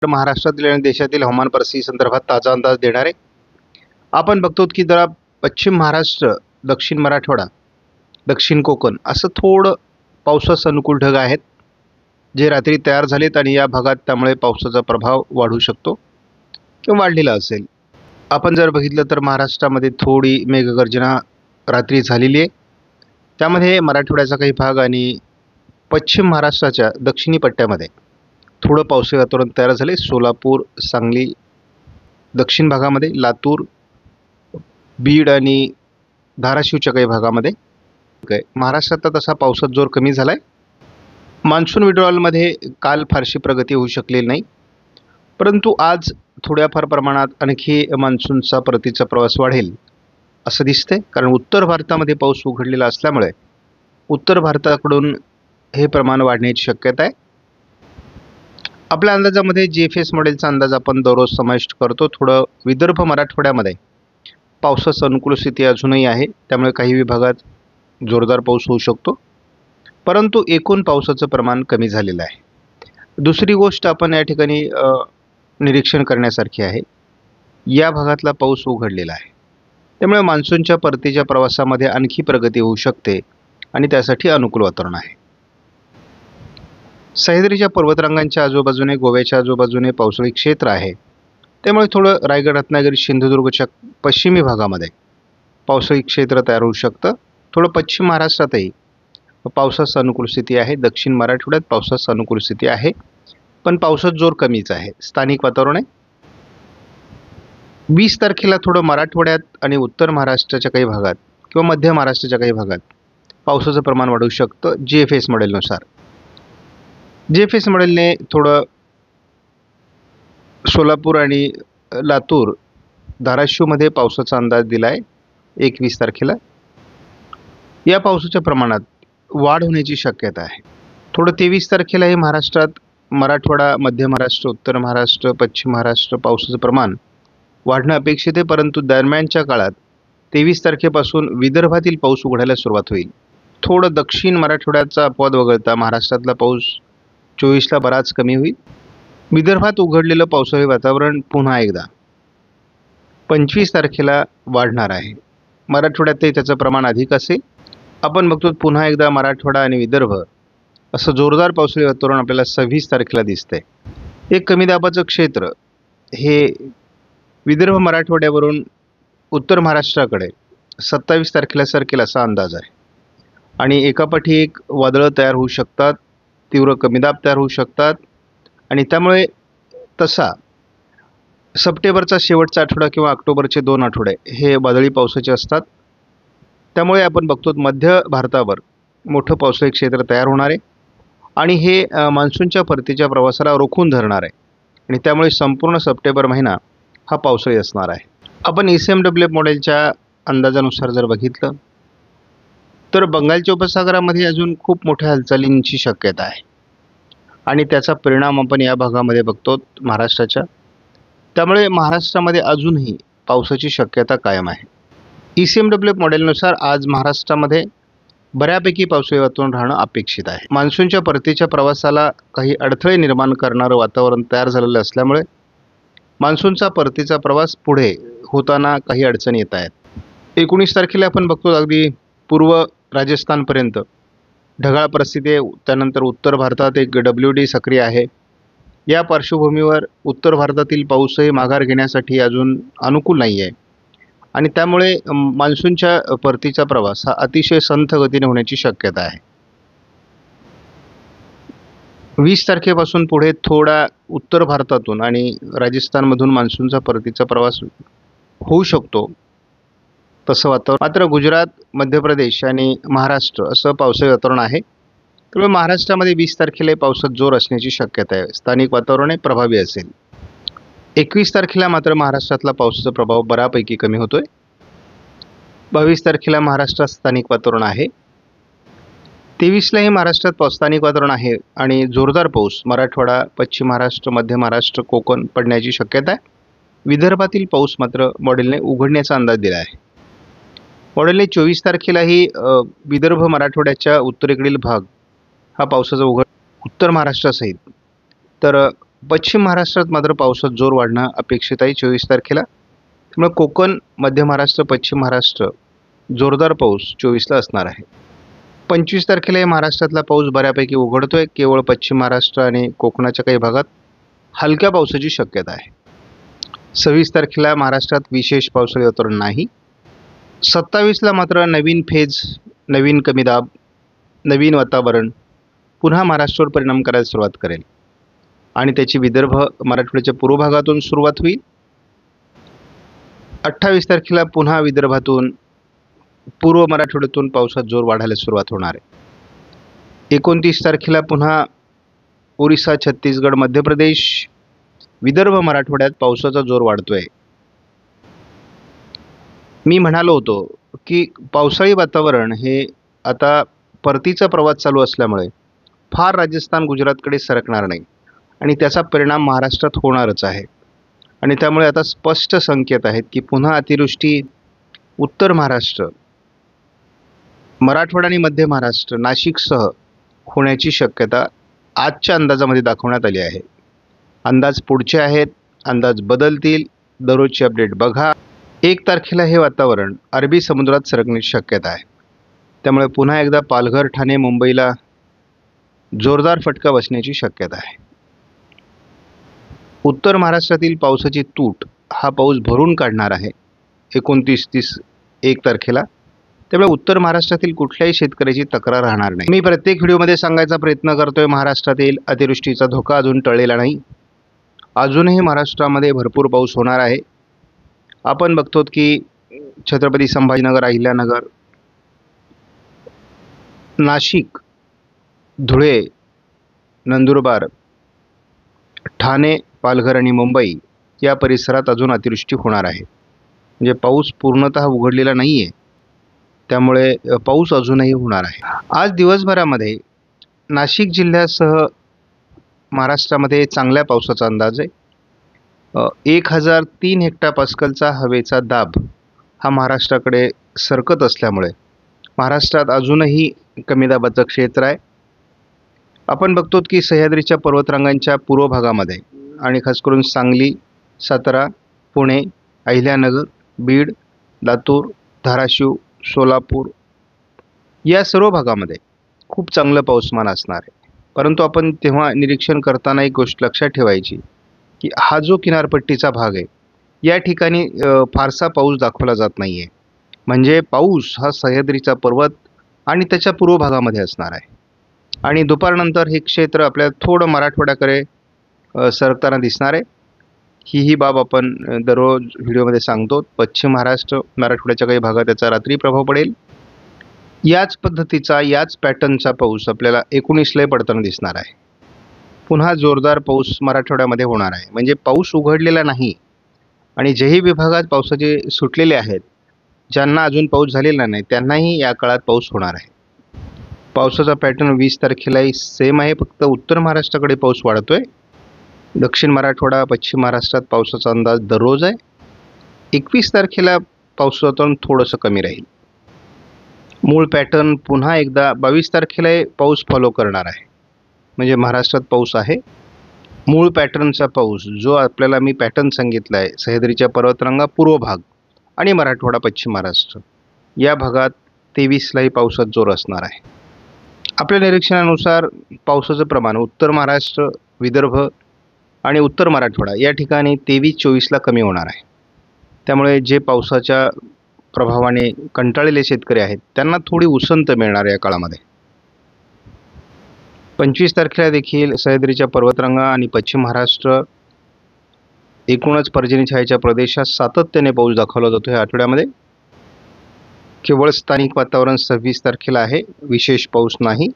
महाराष्ट्रातील आणि देशातील हवामान परिस्थिती संदर्भात ताजा अंदाज देणार आहे। आपण बघतो की जरा पश्चिम महाराष्ट्र, दक्षिण मराठवाडा, दक्षिण कोकण असं थोडं पावसास अनुकूल ढग आहेत जे रात्री तयार झालेत आणि या भागात त्यामुळे पावसाचा प्रभाव वाढू शकतो किंवा वाढलेला असेल। आपण जर बघितलं तर महाराष्ट्रामध्ये थोडी मेघगर्जना रात्री झालेली आहे। त्यामध्ये मराठवाड्याचा काही भाग आणि पश्चिम महाराष्ट्राच्या दक्षिणी पट्ट्यामध्ये थोडं पावसाळी वातावरण तयार झाले। सोलापूर, सांगली, दक्षिण भागामध्ये, लातूर, बीड आणि धाराशिवच्या काही भागामध्ये महाराष्ट्रात तसा पावसाचा जोर कमी झालाय। मान्सून विड्रॉलमध्ये काल फारशी प्रगती होऊ शकलेली नाही, परंतु आज थोड्याफार प्रमाणात आणखी मान्सूनचा परतीचा प्रवास वाढेल असं दिसतंय, कारण उत्तर भारतामध्ये पाऊस उघडलेला असल्यामुळे उत्तर भारताकडून हे प्रमाण वाढण्याची शक्यता आहे। आपल्या अंदाजामध्ये GFS मॉडेलचा अंदाज आपण दररोज समाविष्ट करतो। थोडं विदर्भ मराठवाड्यामध्ये पावसाची अनुकूल स्थिती अजूनही आहे, त्यामुळे काही विभागात जोरदार पाऊस होऊ शकतो, परंतु एकूण पावसाचं प्रमाण कमी झालेलं आहे। दुसरी गोष्ट आपण या ठिकाणी निरीक्षण करण्यासारखी आहे, या भागातला पाऊस उघडलेला आहे, त्यामुळे मान्सूनच्या परतीच्या प्रवासामध्ये आणखी प्रगती होऊ शकते आणि त्यासाठी अनुकूल वातावरण आहे। सह्याद्रीच्या पर्वतरांगांच्या आजूबाजूने, गोव्याच्या आजूबाजूने पावसाळी क्षेत्र आहे, त्यामुळे थोडं रायगड, रत्नागिरी, सिंधुदुर्गच्या पश्चिमी भागामध्ये पावसाळी क्षेत्र तयार होऊ शकतं। थोडं पश्चिम महाराष्ट्रातही पावसाची अनुकूल स्थिती आहे। दक्षिण मराठवाड्यात पावसाची अनुकूल स्थिती आहे, पण पावसाचा जोर कमीच आहे। स्थानिक वातावरण आहे। 20 तारखेला थोडं मराठवाड्यात आणि उत्तर महाराष्ट्राच्या काही भागात किंवा मध्य महाराष्ट्राच्या काही भागात पावसाचं प्रमाण वाढू शकतं GFS मॉडेलनुसार। GFS मॉडेलने थोडं सोलापूर आणि लातूर, धाराशिवमध्ये पावसाचा अंदाज दिला आहे 21 तारखेला। या पावसाच्या प्रमाणात वाढ होण्याची शक्यता आहे। थोडं 23 तारखेलाही महाराष्ट्रात मराठवाडा, मध्य महाराष्ट्र, उत्तर महाराष्ट्र, पश्चिम महाराष्ट्र पावसाचं प्रमाण वाढणं अपेक्षित आहे, परंतु दरम्यानच्या काळात 23 तारखेपासून विदर्भातील पाऊस उघडायला सुरुवात होईल। थोडं दक्षिण मराठवाड्याचा अपवाद वगळता महाराष्ट्रातला पाऊस 24ला बराच कमी होईल। विदर्भात उघडलेलं पावसाळी वातावरण पुन्हा एकदा 25 तारखेला वाढणार आहे। मराठवाड्यातही त्याचं प्रमाण अधिक असेल। आपण बघतो पुन्हा एकदा मराठवाडा आणि विदर्भ असं जोरदार पावसाळी वातावरण आपल्याला 26 तारखेला दिसतंय। एक कमी दाबाचं क्षेत्र हे विदर्भ मराठवाड्यावरून उत्तर महाराष्ट्राकडे 27 तारखेला सरकेल असा अंदाज आहे आणि एकापाठी एक वादळं तयार होऊ शकतात, तीव्र कमी दाब तयार होऊ शकतात आणि त्यामुळे तसा सप्टेंबरचा शेवटचा आठवडा किंवा ऑक्टोबरचे 2 आठवडे हे वादळी पावसाचे असतात। त्यामुळे आपण बघतो मध्य भारतावर मोठं पावसाळी क्षेत्र तयार होणार आहे आणि हे मान्सूनच्या परतीच्या प्रवासाला रोखून धरणार आहे आणि त्यामुळे संपूर्ण सप्टेंबर महिना हा पावसाळी असणार आहे। आपण ECMWF मॉडेलच्या अंदाजानुसार जर बघितलं तर बंगालच्या उपसागरामध्ये अजून खूप मोठ्या हालचालींची शक्यता आहे आणि त्याचा परिणाम आपण या भागामध्ये बघतो महाराष्ट्राच्या। त्यामुळे महाराष्ट्रामध्ये अजूनही पावसाची शक्यता कायम आहे। ECMWF मॉडेलनुसार आज महाराष्ट्रामध्ये बऱ्यापैकी पावसाळी वातावरण राहणं अपेक्षित आहे। मान्सूनच्या परतीच्या प्रवासाला काही अडथळे निर्माण करणारं वातावरण तयार झालेलं असल्यामुळे मान्सूनचा परतीचा प्रवास पुढे होताना काही अडचणी येत आहेत। 19 तारखेला आपण बघतो अगदी पूर्व राजस्थानपर्यंत ढगाळ परिस्थिती आहे। त्यानंतर उत्तर भारतात एक WD सक्रिय आहे। या पार्श्वभूमीवर उत्तर भारतातील पाऊसही माघार घेण्यासाठी अजून अनुकूल नाही आहे आणि त्यामुळे मान्सूनच्या परतीचा प्रवास हा अतिशय संथ गतीने होण्याची शक्यता आहे। 20 तारखेपासून पुढे थोडा उत्तर भारतातून आणि राजस्थानमधून मान्सूनचा परतीचा प्रवास होऊ शकतो तसं वातावरण। मात्र गुजरात, मध्य प्रदेश आणि महाराष्ट्र असं पावसाळी वातावरण आहे, त्यामुळे महाराष्ट्रामध्ये 20 तारखेला पावसात जोर असण्याची शक्यता आहे। स्थानिक वातावरण हे प्रभावी असेल। 21 तारखेला मात्र महाराष्ट्रातला पावसाचा प्रभाव बऱ्यापैकी कमी होतोय। 22 तारखेला महाराष्ट्रात स्थानिक वातावरण आहे। 23लाही महाराष्ट्रात स्थानिक वातावरण आहे आणि जोरदार पाऊस मराठवाडा, पश्चिम महाराष्ट्र, मध्य महाराष्ट्र, कोकण पडण्याची शक्यता आहे। विदर्भातील पाऊस मात्र मॉडेलने उघडण्याचा अंदाज दिला आहे। मॉडेलने 24 तारखेलाही विदर्भ मराठवाड्याच्या उत्तरेकडील भाग हा पावसाचा उत्तर महाराष्ट्रासहित, तर पश्चिम महाराष्ट्रात मात्र पावसात जोर वाढणं अपेक्षित आहे 24 तारखेला. त्यामुळे कोकण, मध्य महाराष्ट्र, पश्चिम महाराष्ट्र जोरदार पाऊस 24ला असणार आहे. 25 तारखेला या महाराष्ट्रातला पाऊस बऱ्यापैकी उघडतोय. केवळ पश्चिम महाराष्ट्र आणि कोकणाच्या काही भागात हलक्या पावसाची शक्यता आहे. 26 तारखेला महाराष्ट्रात विशेष पावसाळी वातावरण नाही. 27ला मात्र नवीन फेज, नवीन कमी दाब, नवीन वातावरण पुन्हा महाराष्ट्रावर परिणाम करायला सुरुवात करेल आणि त्याची विदर्भ, मराठवाड्याच्या पूर्व भागातून सुरुवात होईल. 28 तारखेला पुन्हा विदर्भातून, पूर्व मराठवाड्यातून पावसात जोर वाढायला सुरुवात होणार आहे. 29 तारखेला पुन्हा ओरिसा, छत्तीसगड, मध्य प्रदेश, विदर्भ, मराठवाड्यात पावसाचा जोर वाढतोय. मी म्हणालो होतो की पावसाळी वातावरण हे आता परतीचा प्रवास चालू असल्यामुळे फार राजस्थान, गुजरातकडे सरकणार नाही आणि त्याचा परिणाम महाराष्ट्रात होणारच आहे. आणि त्यामुळे आता स्पष्ट संकेत आहेत की पुन्हा अतिवृष्टी उत्तर महाराष्ट्र, मराठवाडा आणि मध्य महाराष्ट्र, नाशिकसह होण्याची शक्यता आजच्या अंदाजामध्ये दाखवण्यात आली आहे. अंदाज पुढचे आहेत, अंदाज बदलतील. दररोजची अपडेट बघा. 1 तारखेला हे वातावरण अरबी समुद्रात सरकण्याची शक्यता आहे. त्यामुळे पुन्हा एकदा पालघर, ठाणे, मुंबईला जोरदार फटका बसण्याची शक्यता आहे. उत्तर महाराष्ट्रातील पावसाची तूट हा पाऊस भरून काढणार आहे 29-30-1 तारखेला. त्यामुळे उत्तर महाराष्ट्रातील कुठल्याही शेतकऱ्याची तक्रार राहणार नाही. मी प्रत्येक व्हिडिओमध्ये सांगायचा प्रयत्न करतोय, महाराष्ट्रातील अतिवृष्टीचा धोका अजून टळलेला नाही. अजूनही महाराष्ट्रामध्ये भरपूर पाऊस होणार आहे. आपण बघतो की छत्रपती संभाजीनगर, अहिल्यानगर, नाशिक, धुळे, नंदुरबार, ठाणे, पालघर आणि मुंबई या परिसरात अजून अतिवृष्टी होणार आहे. म्हणजे पाऊस पूर्णतः उघडलेला नाही आहे. त्यामुळे पाऊस अजूनही होणार आहे. आज दिवसभरामध्ये नाशिक जिल्ह्यासह महाराष्ट्रामध्ये चांगल्या पावसाचा अंदाज आहे. 1003 हेक्टोपास्कलचा हवेचा दाब हा महाराष्ट्राकडे सरकत असल्यामुळे महाराष्ट्रात अजूनही कमी दाबाचं क्षेत्र आहे. आपण बघतो की सह्याद्रीच्या पर्वतरांगांच्या पूर्व भागामध्ये आणि खास करून सांगली, सातारा, पुणे, अहिल्यानगर, बीड, लातूर, धाराशिव, सोलापूर या सर्व भागामध्ये खूप चांगलं पाऊसमान असणार आहे. परंतु आपण तेव्हा निरीक्षण करताना एक गोष्ट लक्षात ठेवायची की हा जो किनारपट्टीचा भाग आहे या ठिकाणी फारसा पाऊस दाखवला जात नाही आहे. म्हणजे पाऊस हा सह्याद्रीचा पर्वत आणि त्याच्या पूर्व भागामध्ये असणार आहे. आणि दुपारनंतर हे क्षेत्र आपल्याला थोडं मराठवाड्याकडे सरकताना दिसणार आहे. ही बाब आपण दररोज व्हिडिओमध्ये सांगतो. पश्चिम महाराष्ट्र, मराठवाड्याच्या काही भागात त्याचा रात्री प्रभाव पडेल. याच पद्धतीचा, याच पॅटर्नचा पाऊस आपल्याला 19ला पडताना दिसणार आहे. पुन्हा जोरदार पाऊस मराठवाड्यामध्ये होणार आहे. म्हणजे पाऊस उघडलेला नाही आणि जेही विभागात पावसाचे सुटलेले आहेत, ज्यांना अजून पाऊस झालेला नाही, त्यांनाही या काळात पाऊस होणार आहे. पावसाचा पॅटर्न 20 तारखेलाही सेम आहे. फक्त उत्तर महाराष्ट्राकडे पाऊस वाढतोय. दक्षिण मराठवाडा, पश्चिम महाराष्ट्रात पावसाचा अंदाज दररोज आहे. 21 तारखेला पावसाचं वातावरण थोडंसं कमी राहील. मूळ पॅटर्न पुन्हा एकदा 22 तारखेला पाऊस फॉलो करणार आहे. म्हणजे महाराष्ट्रात पाऊस आहे. मूळ पॅटर्नचा पाऊस जो आपल्याला मी पॅटर्न सांगितला आहे, सह्याद्रीच्या पर्वतरांगा पूर्व भाग आणि मराठवाडा, पश्चिम महाराष्ट्र या भागात 23लाही पावसात जोर असणार आहे. आपल्या निरीक्षणानुसार पावसाचं प्रमाण उत्तर महाराष्ट्र, विदर्भ आणि उत्तर मराठवाडा या ठिकाणी 23-24ला कमी होणार आहे. त्यामुळे जे पावसाच्या प्रभावाने कंटाळलेले शेतकरी आहेत त्यांना थोडी उसंत मिळणार या काळामध्ये. 25 तारखेला देखील सह्याद्रीच्या पर्वतरांगा आणि पश्चिम महाराष्ट्र, एकूणच पर्जन्य छायेच्या प्रदेशात सातत्याने पाऊस दाखवला जातो या आठवड्यामध्ये. केवळ स्थानिक वातावरण 26 तारखेला आहे, विशेष पाऊस नाही.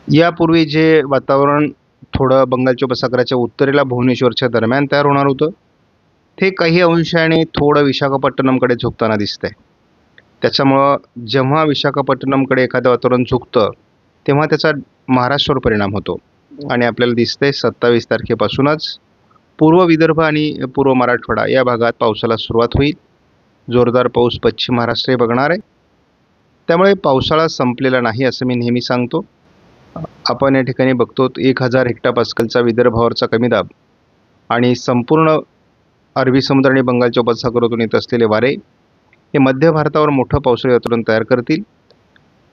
यापूर्वी जे वातावरण थोडं बंगालच्या उपसागराच्या उत्तरेला भुवनेश्वरच्या दरम्यान तयार होणार होतं, ते काही अंशाने थोडं विशाखापट्टणमकडे झुकताना दिसतंय. त्याच्यामुळं जेव्हा विशाखापट्टणमकडे एखादं वातावरण झुकतं तेव्हा त्याचा महाराष्ट्रावर परिणाम होतो आणि आपल्याला दिसतंय 27 तारखेपासूनच पूर्व विदर्भ आणि पूर्व मराठवाडा या भागात पावसाला सुरुवात होईल. जोरदार पाऊस पश्चिम महाराष्ट्रही बघणार आहे. त्यामुळे पावसाळा संपलेला नाही असं मी नेहमी सांगतो. आपण या ठिकाणी बघतो 1000 हेक्टोपास्कलचा विदर्भावरचा कमी दाब आणि संपूर्ण अरबी समुद्र आणि बंगालच्या उपसागरातून येत असलेले वारे हे मध्य भारतावर मोठं पावसाळी वातावरण तयार करतील.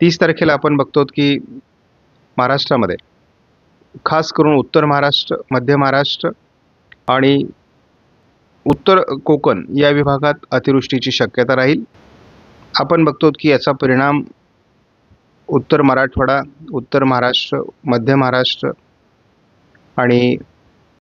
30 तारखेला आपण बघतो की महाराष्ट्रामध्ये खास करून उत्तर महाराष्ट्र, मध्य महाराष्ट्र आणि उत्तर कोकण या विभागात अतिवृष्टीची शक्यता राहील. आपण बघतो की याचा परिणाम उत्तर मराठवाडा, उत्तर महाराष्ट्र, मध्य महाराष्ट्र आणि